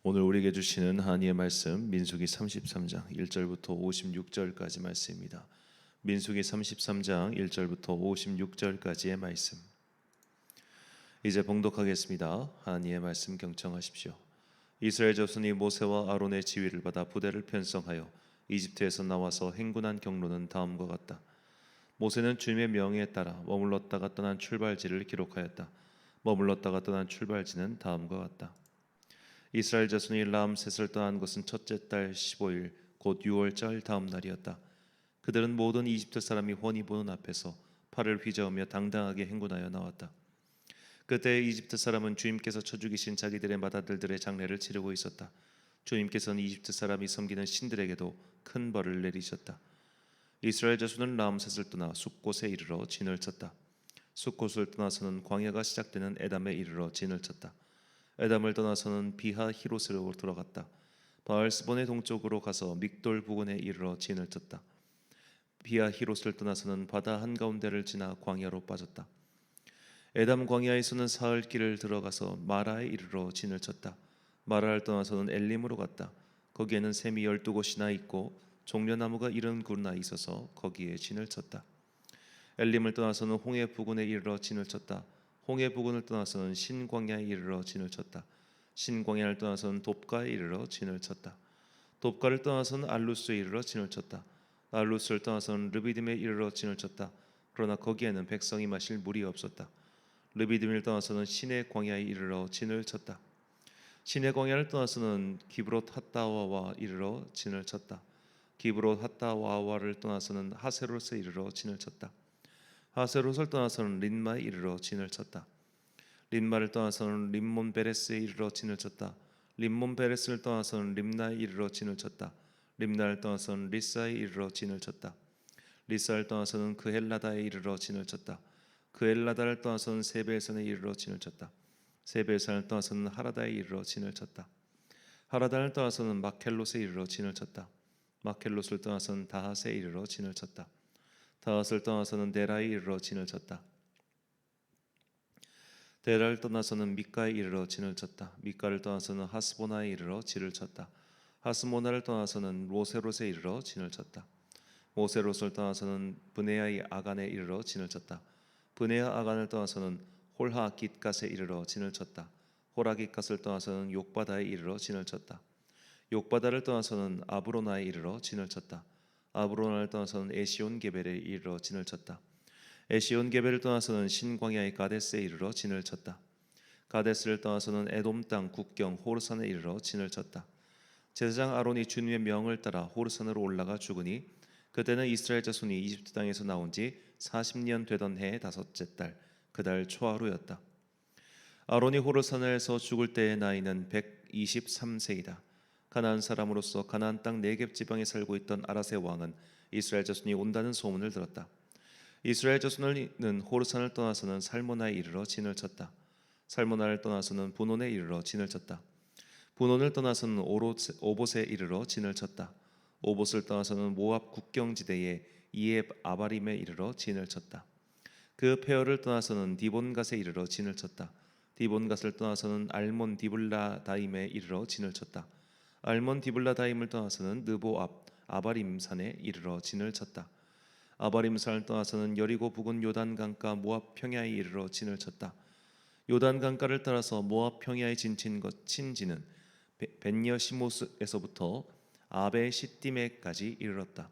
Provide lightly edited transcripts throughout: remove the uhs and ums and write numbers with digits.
오늘 우리에게 주시는 하나님의 말씀 민수기 33장 1절부터 56절까지 말씀입니다. 민수기 33장 1절부터 56절까지의 말씀. 이제 봉독하겠습니다. 하나님의 말씀 경청하십시오. 이스라엘 자손이 모세와 아론의 지휘를 받아 부대를 편성하여 이집트에서 나와서 행군한 경로는 다음과 같다. 모세는 주님의 명에 따라 머물렀다가 떠난 출발지를 기록하였다. 머물렀다가 떠난 출발지는 다음과 같다. 이스라엘 자손이 라암셋을 떠난 것은 첫째 달 15일 곧 6월절 다음 날이었다. 그들은 모든 이집트 사람이 훤히 보는 앞에서 팔을 휘저으며 당당하게 행군하여 나왔다. 그때 이집트 사람은 주님께서 쳐 죽이신 자기들의 맏아들들의 장례를 치르고 있었다. 주님께서는 이집트 사람이 섬기는 신들에게도 큰 벌을 내리셨다. 이스라엘 자손은 라암셋을 떠나 숫곳에 이르러 진을 쳤다. 숫곳을 떠나서는 광야가 시작되는 에담에 이르러 진을 쳤다. 에담을 떠나서는 비하 히롯으로 들어갔다. 바알스본의 동쪽으로 가서 믹돌 부근에 이르러 진을 쳤다. 비하 히롯을 떠나서는 바다 한가운데를 지나 광야로 빠졌다. 에담 광야에서는 사흘 길을 들어가서 마라에 이르러 진을 쳤다. 마라를 떠나서는 엘림으로 갔다. 거기에는 샘이 12곳이나 있고 종려나무가 70그루나 있어서 거기에 진을 쳤다. 엘림을 떠나서는 홍해 부근에 이르러 진을 쳤다. 홍해 부근을 떠나서는 신광야에 이르러 진을 쳤다. 신광야를 떠나서는 돕가에 이르러 진을 쳤다. 돕가를 떠나서는 알루스에 이르러 진을 쳤다. 알루스를 떠나서는 르비딤에 이르러 진을 쳤다. 그러나 거기에는 백성이 마실 물이 없었다. 르비딤을 떠나서는 시내 광야에 이르러 진을 쳤다. 시내 광야를 떠나서는 기브롯 핫다와와 이르러 진을 쳤다. 기브롯 핫다와와를 떠나서는 하세롯에 이르러 진을 쳤다. 하세롯을 떠나서는 린마에 이르러 진을 쳤다. 린마를 떠나서는 림몬 베레스에 이르러 진을 쳤다. 림몬 베레스를 떠나서는 림나에 이르러 진을 쳤다. 림나를 떠나서는 리사에 이르러 진을 쳤다. 리사를 떠나서는 그헬라다에 이르러 진을 쳤다. 그헬라다를 떠나서는 세베산에 이르러 진을 쳤다. 세베산을 떠나서는 하라다에 이르러 진을 쳤다. 하라다를 떠나서는 마켈롯에 이르러 진을 쳤다. 마켈롯을 떠나서는 다핫에 이르러 진을 쳤다. 다핫을 떠나서는 데라에 이르러 진을 쳤다. 데라를 떠나서는 미가에 이르러 진을 쳤다. 미가를 떠나서는 하스보나에 이르러 진을 쳤다. 하스모나를 떠나서는 모세롯에 이르러 진을 쳤다. 모세롯을 떠나서는 브네아의 아간에 이르러 진을 쳤다. 브네아 아간을 떠나서는 홀하 깃갓에 이르러 진을 쳤다. 홀하 깃갓을 떠나서는 욕바다에 이르러 진을 쳤다. 욕바다를 떠나서는 아브로나에 이르러 진을 쳤다. 아브로나를 떠나서는 에시온 게벨에 이르러 진을 쳤다. 에시온 게벨을 떠나서는 신광야의 가데스에 이르러 진을 쳤다. 가데스를 떠나서는 에돔 땅 국경 호르산에 이르러 진을 쳤다. 제사장 아론이 주님의 명을 따라 호르산으로 올라가 죽으니 그때는 이스라엘 자손이 이집트 땅에서 나온 지 40년 되던 해의 다섯째 달 그 달 초하루였다. 아론이 호르산에서 죽을 때의 나이는 123세이다. 가나안 사람으로서 가나안 땅 네겝 지방에 살고 있던 아라세 왕은 이스라엘 자손이 온다는 소문을 들었다. 이스라엘 자손은 호르산을 떠나서는 살모나에 이르러 진을 쳤다. 살모나를 떠나서는 분온에 이르러 진을 쳤다. 분온을 떠나서는 오봇에 이르러 진을 쳤다. 오봇을 떠나서는 모압 국경지대의 이에 아바림에 이르러 진을 쳤다. 그 페어를 떠나서는 디본갓에 이르러 진을 쳤다. 디본갓을 떠나서는 알몬 디블라다임에 이르러 진을 쳤다. 알몬 디블라다임을 떠나서는 느보 앞 아바림산에 이르러 진을 쳤다. 아바림산을 떠나서는 여리고 부근 요단 강가 모압 평야에 이르러 진을 쳤다. 요단 강가를 따라서 모압 평야에 친지는 벤여시모스에서부터 아베 시띠메까지 이르렀다.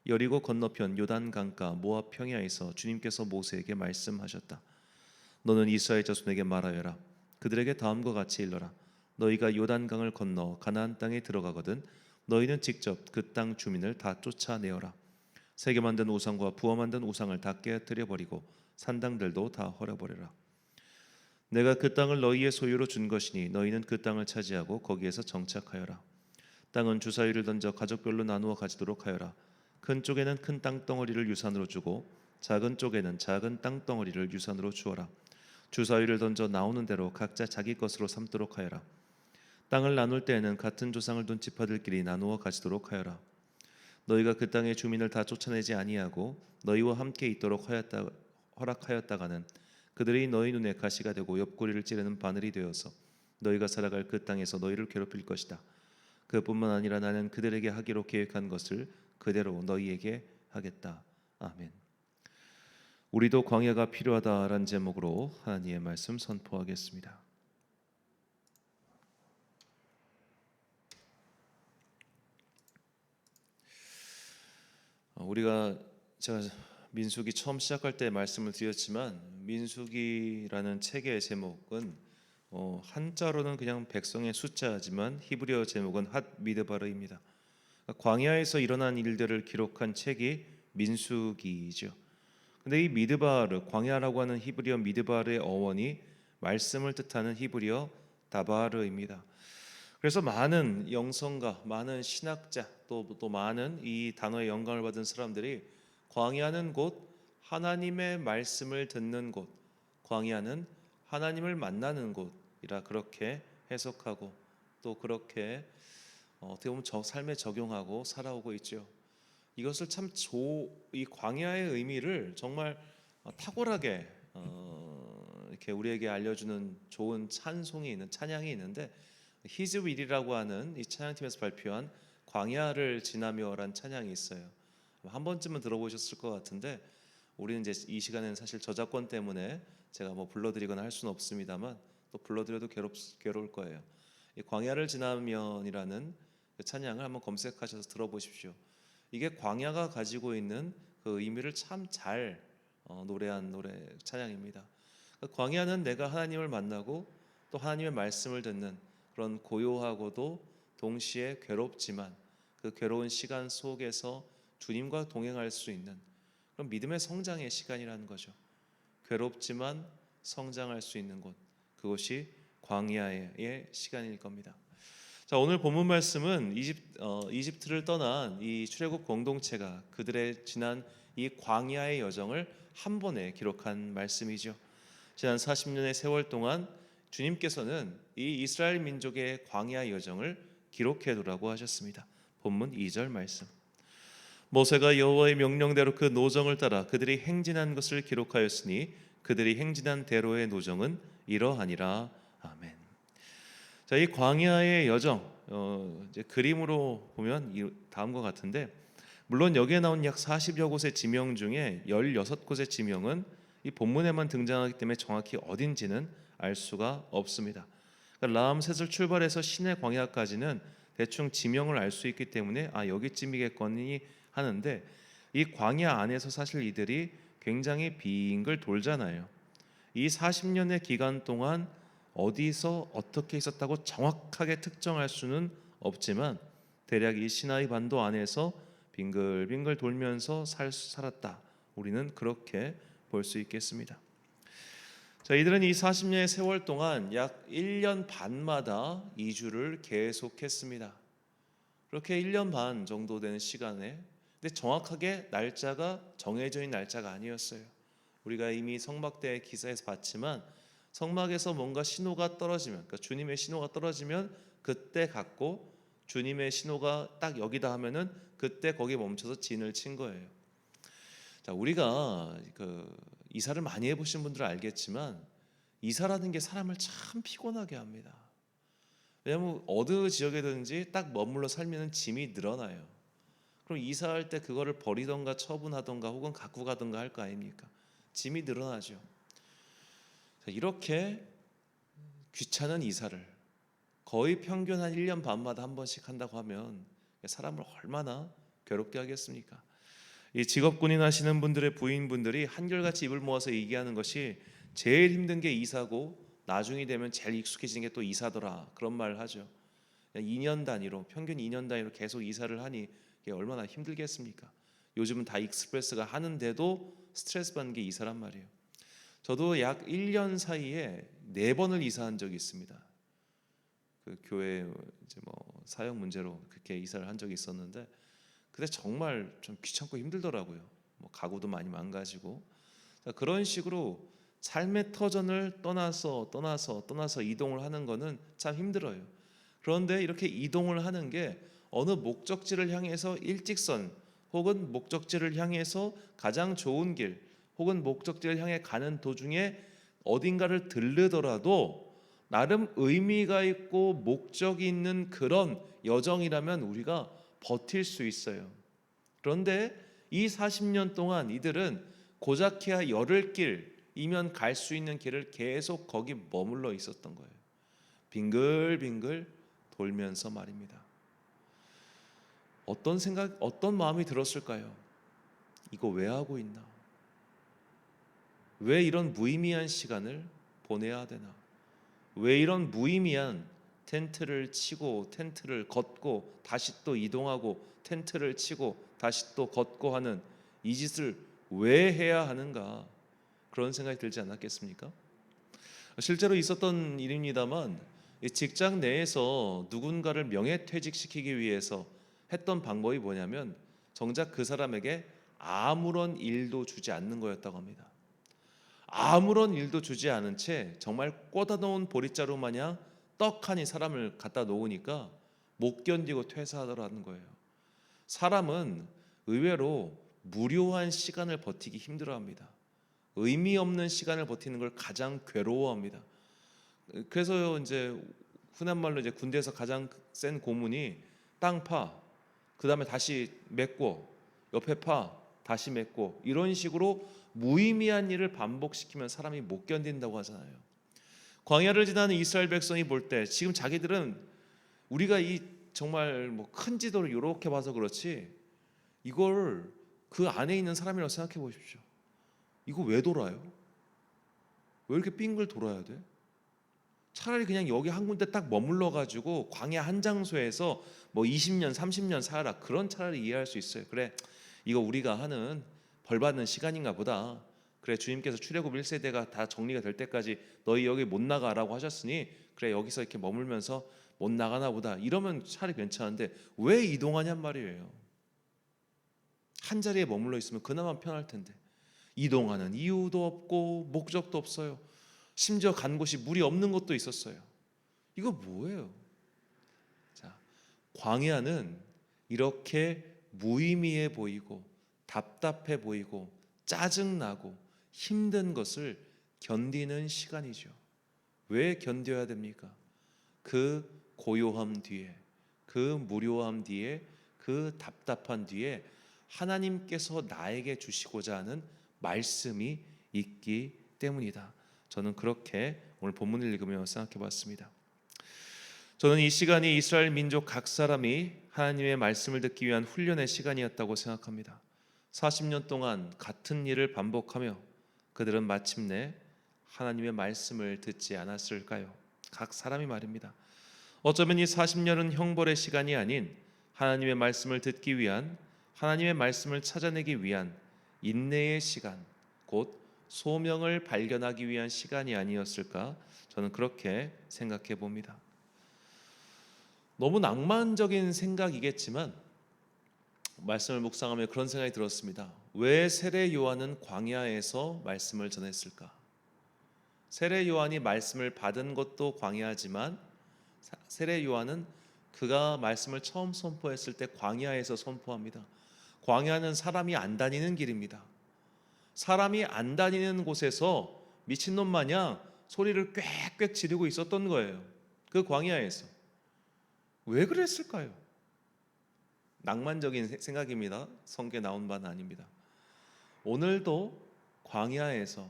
여리고 건너편 요단 강가 모압 평야에서 주님께서 모세에게 말씀하셨다. 너는 이스라엘 자손에게 말하여라. 그들에게 다음과 같이 일러라. 너희가 요단강을 건너 가나안 땅에 들어가거든 너희는 직접 그 땅 주민을 다 쫓아내어라. 새겨 만든 우상과 부어 만든 우상을 다 깨뜨려 버리고 산당들도 다 헐어버려라. 내가 그 땅을 너희의 소유로 준 것이니 너희는 그 땅을 차지하고 거기에서 정착하여라. 땅은 주사위를 던져 가족별로 나누어 가지도록 하여라. 큰 쪽에는 큰 땅덩어리를 유산으로 주고 작은 쪽에는 작은 땅덩어리를 유산으로 주어라. 주사위를 던져 나오는 대로 각자 자기 것으로 삼도록 하여라. 땅을 나눌 때에는 같은 조상을 둔 지파들끼리 나누어 가지도록 하여라. 너희가 그 땅의 주민을 다 쫓아내지 아니하고 너희와 함께 있도록 허락하였다가는 그들이 너희 눈에 가시가 되고 옆구리를 찌르는 바늘이 되어서 너희가 살아갈 그 땅에서 너희를 괴롭힐 것이다. 그뿐만 아니라 나는 그들에게 하기로 계획한 것을 그대로 너희에게 하겠다. 아멘. 우리도 광야가 필요하다라는 제목으로 하나님의 말씀 선포하겠습니다. 제가 민수기 처음 시작할 때 말씀을 드렸지만 민수기라는 책의 제목은 한자로는 그냥 백성의 숫자지만 히브리어 제목은 핫 미드바르입니다. 광야에서 일어난 일들을 기록한 책이 민수기이죠. 근데 이 미드바르, 광야라고 하는 히브리어 미드바르의 어원이 말씀을 뜻하는 히브리어 다바르입니다. 그래서 많은 영성가, 많은 신학자, 또 많은 이 단어의 영감을 받은 사람들이 광야는 곧 하나님의 말씀을 듣는 곳, 광야는 하나님을 만나는 곳이라 그렇게 해석하고 또 그렇게 어떻게 보면 삶에 적용하고 살아오고 있죠. 이것을 이 광야의 의미를 정말 탁월하게 이렇게 우리에게 알려주는 좋은 찬양이 있는데 히즈윌이라고 하는 이 찬양팀에서 발표한 광야를 지나며라는 찬양이 있어요. 한 번쯤은 들어보셨을 것 같은데 우리는 이제 이 시간에는 사실 저작권 때문에 제가 불러드리거나 할 수는 없습니다만 또 불러드려도 괴로울 거예요. 이 광야를 지나면이라는 그 찬양을 한번 검색하셔서 들어보십시오. 이게 광야가 가지고 있는 그 의미를 참 잘 노래한 찬양입니다. 광야는 내가 하나님을 만나고 또 하나님의 말씀을 듣는 그런 고요하고도 동시에 괴롭지만 그 괴로운 시간 속에서 주님과 동행할 수 있는 그런 믿음의 성장의 시간이라는 거죠. 괴롭지만 성장할 수 있는 곳, 그것이 광야의 시간일 겁니다. 자, 오늘 본문 말씀은 이집트를 떠난 이 출애굽 공동체가 그들의 지난 이 광야의 여정을 한 번에 기록한 말씀이죠. 지난 40년의 세월 동안 주님께서는 이 이스라엘 민족의 광야 여정을 기록해 두라고 하셨습니다. 본문 2절 말씀. 모세가 여호와의 명령대로 그 노정을 따라 그들이 행진한 것을 기록하였으니 그들이 행진한 대로의 노정은 이러하니라. 아멘. 자, 이 광야의 여정 이제 그림으로 보면 다음과 같은데 물론 여기에 나온 약 40여 곳의 지명 중에 16곳의 지명은 이 본문에만 등장하기 때문에 정확히 어딘지는 알 수가 없습니다. 그러니까 라암셋을 출발해서 시내 광야까지는 대충 지명을 알 수 있기 때문에 여기쯤이겠거니 하는데 이 광야 안에서 사실 이들이 굉장히 빙글 돌잖아요. 이 40년의 기간 동안 어디서 어떻게 있었다고 정확하게 특정할 수는 없지만 대략 이 시나이 반도 안에서 빙글빙글 돌면서 살았다. 우리는 그렇게 볼 수 있겠습니다. 자, 이들은 이 40년의 세월 동안 약 1년 반마다 이주를 계속했습니다. 그렇게 1년 반 정도 되는 시간에, 근데 정확하게 날짜가 정해져 있는 날짜가 아니었어요. 우리가 이미 성막대 기사에서 봤지만 성막에서 뭔가 신호가 떨어지면, 그러니까 주님의 신호가 떨어지면 그때 갔고 주님의 신호가 딱 여기다 하면은 그때 거기에 멈춰서 진을 친 거예요. 자, 우리가 이사를 많이 해보신 분들은 알겠지만 이사라는 게 사람을 참 피곤하게 합니다. 왜냐하면 어느 지역에든지 딱 머물러 살면 짐이 늘어나요. 그럼 이사할 때 그거를 버리던가 처분하던가 혹은 갖고 가던가 할 거 아닙니까? 짐이 늘어나죠. 자, 이렇게 귀찮은 이사를 거의 평균 한 1년 반마다 한 번씩 한다고 하면 사람을 얼마나 괴롭게 하겠습니까? 이 직업군인 하시는 분들의 부인분들이 한결같이 입을 모아서 얘기하는 것이 제일 힘든 게 이사고 나중이 되면 제일 익숙해지는 게 또 이사더라, 그런 말을 하죠. 2년 단위로, 평균 2년 단위로 계속 이사를 하니 이게 얼마나 힘들겠습니까? 요즘은 다 익스프레스가 하는데도 스트레스 받는 게 이사란 말이에요. 저도 약 1년 사이에 4번을 이사한 적이 있습니다. 그 교회 이제 사역 문제로 그렇게 이사를 한 적이 있었는데 그때 정말 좀 귀찮고 힘들더라고요. 가구도 많이 망가지고. 그런 식으로 삶의 터전을 떠나서 이동을 하는 거는 참 힘들어요. 그런데 이렇게 이동을 하는 게 어느 목적지를 향해서 일직선 혹은 목적지를 향해서 가장 좋은 길 혹은 목적지를 향해 가는 도중에 어딘가를 들르더라도 나름 의미가 있고 목적이 있는 그런 여정이라면 우리가 버틸 수 있어요. 그런데 이 40년 동안 이들은 고자키아 열흘 길이면 갈 수 있는 길을 계속 거기 머물러 있었던 거예요. 빙글빙글 돌면서 말입니다. 어떤 생각, 어떤 마음이 들었을까요? 이거 왜 하고 있나? 왜 이런 무의미한 시간을 보내야 되나? 왜 이런 무의미한 텐트를 치고 텐트를 걷고 다시 또 이동하고 텐트를 치고 다시 또 걷고 하는 이 짓을 왜 해야 하는가? 그런 생각이 들지 않았겠습니까? 실제로 있었던 일입니다만 직장 내에서 누군가를 명예퇴직시키기 위해서 했던 방법이 뭐냐면 정작 그 사람에게 아무런 일도 주지 않는 거였다고 합니다. 아무런 일도 주지 않은 채 정말 꽂아 놓은 보릿자루 마냥 떡하니 사람을 갖다 놓으니까 못 견디고 퇴사하더라는 거예요. 사람은 의외로 무료한 시간을 버티기 힘들어합니다. 의미 없는 시간을 버티는 걸 가장 괴로워합니다. 그래서 이제 흔한 말로 이제 군대에서 가장 센 고문이 땅 파, 그 다음에 다시 메꿔, 옆에 파, 다시 메꿔, 이런 식으로 무의미한 일을 반복시키면 사람이 못 견딘다고 하잖아요. 광야를 지나는 이스라엘 백성이 볼 때 지금 자기들은 우리가 이 정말 뭐 큰 지도를 이렇게 봐서 그렇지 이걸 그 안에 있는 사람이라고 생각해 보십시오. 이거 왜 돌아요? 왜 이렇게 빙글 돌아야 돼? 차라리 그냥 여기 한 군데 딱 머물러 가지고 광야 한 장소에서 뭐 20년, 30년 살아라. 그런 차라리 이해할 수 있어요. 그래, 이거 우리가 하는 벌 받는 시간인가 보다. 그래, 주님께서 출애굽 1세대가 다 정리가 될 때까지 너희 여기 못 나가라고 하셨으니 그래, 여기서 이렇게 머물면서 못 나가나 보다. 이러면 차라리 괜찮은데 왜 이동하냔 말이에요. 한 자리에 머물러 있으면 그나마 편할 텐데 이동하는 이유도 없고 목적도 없어요. 심지어 간 곳이 물이 없는 곳도 있었어요. 이거 뭐예요? 자, 광야는 이렇게 무의미해 보이고 답답해 보이고 짜증나고 힘든 것을 견디는 시간이죠. 왜 견뎌야 됩니까? 그 고요함 뒤에, 그 무료함 뒤에, 그 답답한 뒤에 하나님께서 나에게 주시고자 하는 말씀이 있기 때문이다. 저는 그렇게 오늘 본문을 읽으며 생각해 봤습니다. 저는 이 시간이 이스라엘 민족 각 사람이 하나님의 말씀을 듣기 위한 훈련의 시간이었다고 생각합니다. 40년 동안 같은 일을 반복하며 그들은 마침내 하나님의 말씀을 듣지 않았을까요? 각 사람이 말입니다. 어쩌면 이 40년은 형벌의 시간이 아닌 하나님의 말씀을 듣기 위한, 하나님의 말씀을 찾아내기 위한 인내의 시간, 곧 소명을 발견하기 위한 시간이 아니었을까? 저는 그렇게 생각해 봅니다. 너무 낭만적인 생각이겠지만 말씀을 묵상하며 그런 생각이 들었습니다. 왜 세례 요한은 광야에서 말씀을 전했을까? 세례 요한이 말씀을 받은 것도 광야지만 세례 요한은 그가 말씀을 처음 선포했을 때 광야에서 선포합니다. 광야는 사람이 안 다니는 길입니다. 사람이 안 다니는 곳에서 미친놈 마냥 소리를 꽥꽥 지르고 있었던 거예요. 그 광야에서. 왜 그랬을까요? 낭만적인 생각입니다. 성경에 나온 바는 아닙니다. 오늘도 광야에서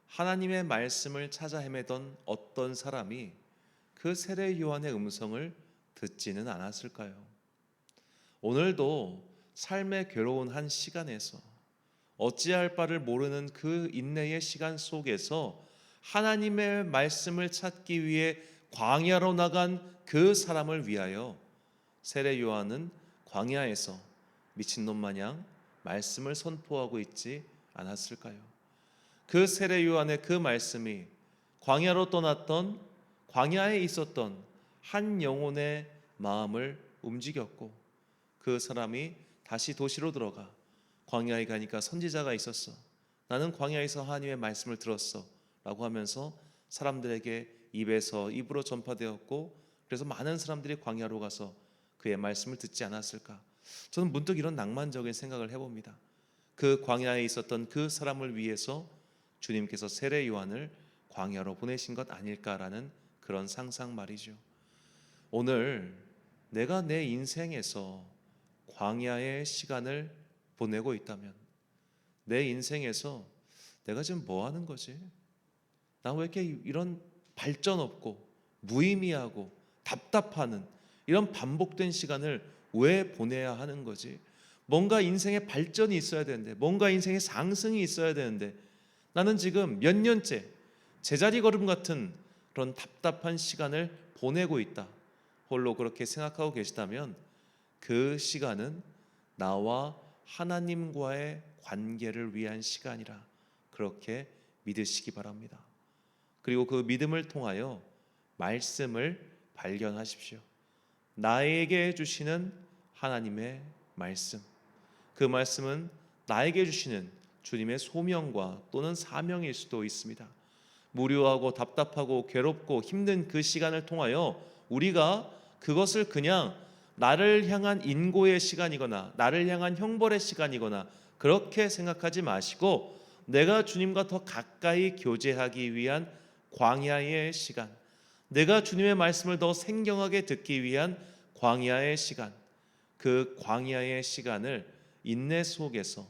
하나님의 말씀을 찾아 헤매던 어떤 사람이 그 세례 요한의 음성을 듣지는 않았을까요? 오늘도 삶의 괴로운 한 시간에서 어찌할 바를 모르는 그 인내의 시간 속에서 하나님의 말씀을 찾기 위해 광야로 나간 그 사람을 위하여 세례 요한은 광야에서 미친놈 마냥 말씀을 선포하고 있지 않았을까요? 그 세례 요한의 그 말씀이 광야로 떠났던, 광야에 있었던 한 영혼의 마음을 움직였고 그 사람이 다시 도시로 들어가 광야에 가니까 선지자가 있었어. 나는 광야에서 하나님의 말씀을 들었어 라고 하면서 사람들에게 입에서 입으로 전파되었고 그래서 많은 사람들이 광야로 가서 그의 말씀을 듣지 않았을까? 저는 문득 이런 낭만적인 생각을 해봅니다. 그 광야에 있었던 그 사람을 위해서 주님께서 세례 요한을 광야로 보내신 것 아닐까라는 그런 상상 말이죠. 오늘 내가 내 인생에서 광야의 시간을 보내고 있다면, 내 인생에서 내가 지금 뭐 하는 거지? 나 왜 이렇게 이런 발전 없고 무의미하고 답답하는 이런 반복된 시간을 왜 보내야 하는 거지? 뭔가 인생에 발전이 있어야 되는데, 뭔가 인생에 상승이 있어야 되는데, 나는 지금 몇 년째 제자리 걸음 같은 그런 답답한 시간을 보내고 있다. 홀로 그렇게 생각하고 계시다면 그 시간은 나와 하나님과의 관계를 위한 시간이라 그렇게 믿으시기 바랍니다. 그리고 그 믿음을 통하여 말씀을 발견하십시오. 나에게 주시는 하나님의 말씀, 그 말씀은 나에게 주시는 주님의 소명과 또는 사명일 수도 있습니다. 무료하고 답답하고 괴롭고 힘든 그 시간을 통하여 우리가 그것을 그냥 나를 향한 인고의 시간이거나 나를 향한 형벌의 시간이거나 그렇게 생각하지 마시고, 내가 주님과 더 가까이 교제하기 위한 광야의 시간, 내가 주님의 말씀을 더 생경하게 듣기 위한 광야의 시간, 그 광야의 시간을 인내 속에서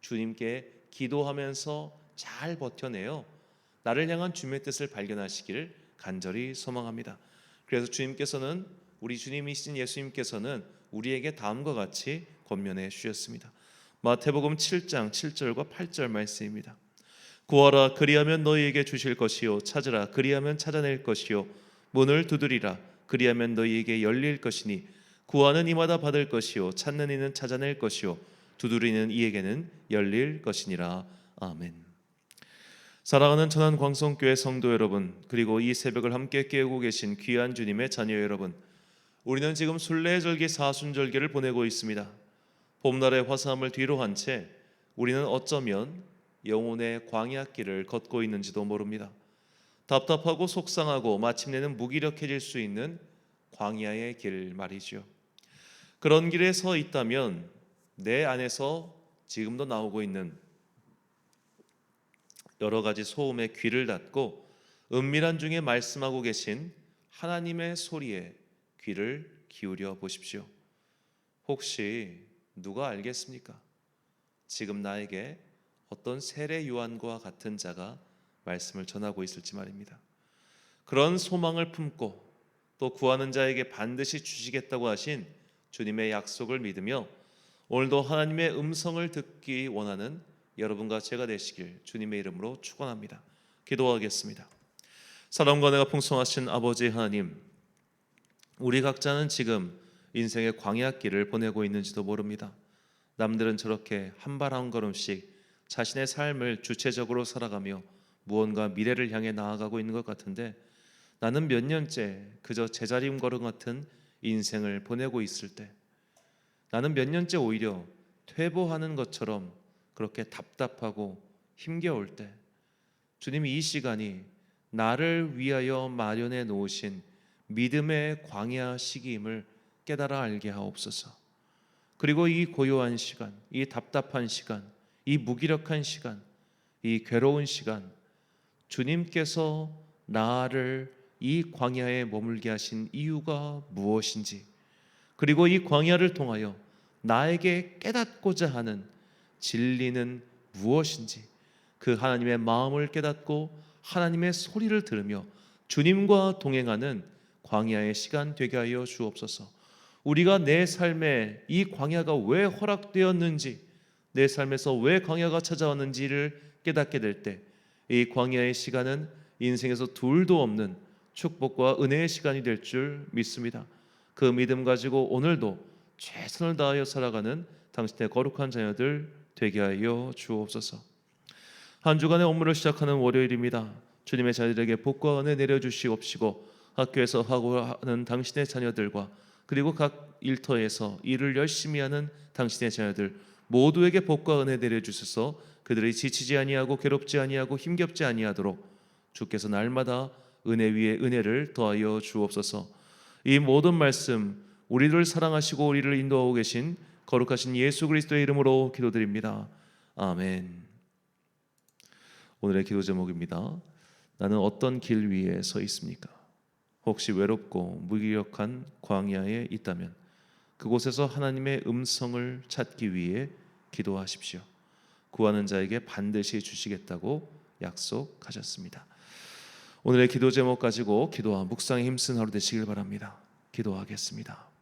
주님께 기도하면서 잘 버텨내요 나를 향한 주님의 뜻을 발견하시기를 간절히 소망합니다. 그래서 주님께서는, 우리 주님이신 예수님께서는 우리에게 다음과 같이 권면해 주셨습니다. 마태복음 7장 7절과 8절 말씀입니다. 구하라 그리하면 너희에게 주실 것이요, 찾으라 그리하면 찾아낼 것이요, 문을 두드리라 그리하면 너희에게 열릴 것이니 구하는 이마다 받을 것이요, 찾는 이는 찾아낼 것이요, 두드리는 이에게는 열릴 것이니라. 아멘. 사랑하는 천안광성교회 성도 여러분, 그리고 이 새벽을 함께 깨우고 계신 귀한 주님의 자녀 여러분, 우리는 지금 순례절기 사순절기를 보내고 있습니다. 봄날의 화사함을 뒤로 한 채 우리는 어쩌면 영혼의 광야길을 걷고 있는지도 모릅니다. 답답하고 속상하고 마침내는 무기력해질 수 있는 광야의 길 말이죠. 그런 길에 서 있다면 내 안에서 지금도 나오고 있는 여러 가지 소음에 귀를 닫고 은밀한 중에 말씀하고 계신 하나님의 소리에 귀를 기울여 보십시오. 혹시 누가 알겠습니까? 지금 나에게 어떤 세례 요한과 같은 자가 말씀을 전하고 있을지 말입니다. 그런 소망을 품고 또 구하는 자에게 반드시 주시겠다고 하신 주님의 약속을 믿으며 오늘도 하나님의 음성을 듣기 원하는 여러분과 제가 되시길 주님의 이름으로 축원합니다. 기도하겠습니다. 사랑과 은혜가 풍성하신 아버지 하나님, 우리 각자는 지금 인생의 광야길을 보내고 있는지도 모릅니다. 남들은 저렇게 한 발 한 걸음씩 자신의 삶을 주체적으로 살아가며 무언가 미래를 향해 나아가고 있는 것 같은데, 나는 몇 년째 그저 제자림 걸음 같은 인생을 보내고 있을 때, 나는 몇 년째 오히려 퇴보하는 것처럼 그렇게 답답하고 힘겨울 때, 주님이 이 시간이 나를 위하여 마련해 놓으신 믿음의 광야 시기임을 깨달아 알게 하옵소서. 그리고 이 고요한 시간, 이 답답한 시간, 이 무기력한 시간, 이 괴로운 시간, 주님께서 나를 이 광야에 머물게 하신 이유가 무엇인지, 그리고 이 광야를 통하여 나에게 깨닫고자 하는 진리는 무엇인지, 그 하나님의 마음을 깨닫고 하나님의 소리를 들으며 주님과 동행하는 광야의 시간 되게 하여 주옵소서. 우리가 내 삶에 이 광야가 왜 허락되었는지, 내 삶에서 왜 광야가 찾아왔는지를 깨닫게 될 때, 이 광야의 시간은 인생에서 둘도 없는 축복과 은혜의 시간이 될 줄 믿습니다. 그 믿음 가지고 오늘도 최선을 다하여 살아가는 당신의 거룩한 자녀들 되게 하여 주옵소서. 한 주간의 업무를 시작하는 월요일입니다. 주님의 자녀들에게 복과 은혜 내려주시옵시고, 학교에서 하고 하는 당신의 자녀들과 그리고 각 일터에서 일을 열심히 하는 당신의 자녀들 모두에게 복과 은혜 내려주셔서 그들이 지치지 아니하고 괴롭지 아니하고 힘겹지 아니하도록 주께서 날마다 은혜 위에 은혜를 더하여 주옵소서. 이 모든 말씀 우리를 사랑하시고 우리를 인도하고 계신 거룩하신 예수 그리스도의 이름으로 기도드립니다. 아멘. 오늘의 기도 제목입니다. 나는 어떤 길 위에 서 있습니까? 혹시 외롭고 무기력한 광야에 있다면 그곳에서 하나님의 음성을 찾기 위해 기도하십시오. 구하는 자에게 반드시 주시겠다고 약속하셨습니다. 오늘의 기도 제목 가지고 기도와 묵상에 힘쓴 하루 되시길 바랍니다. 기도하겠습니다.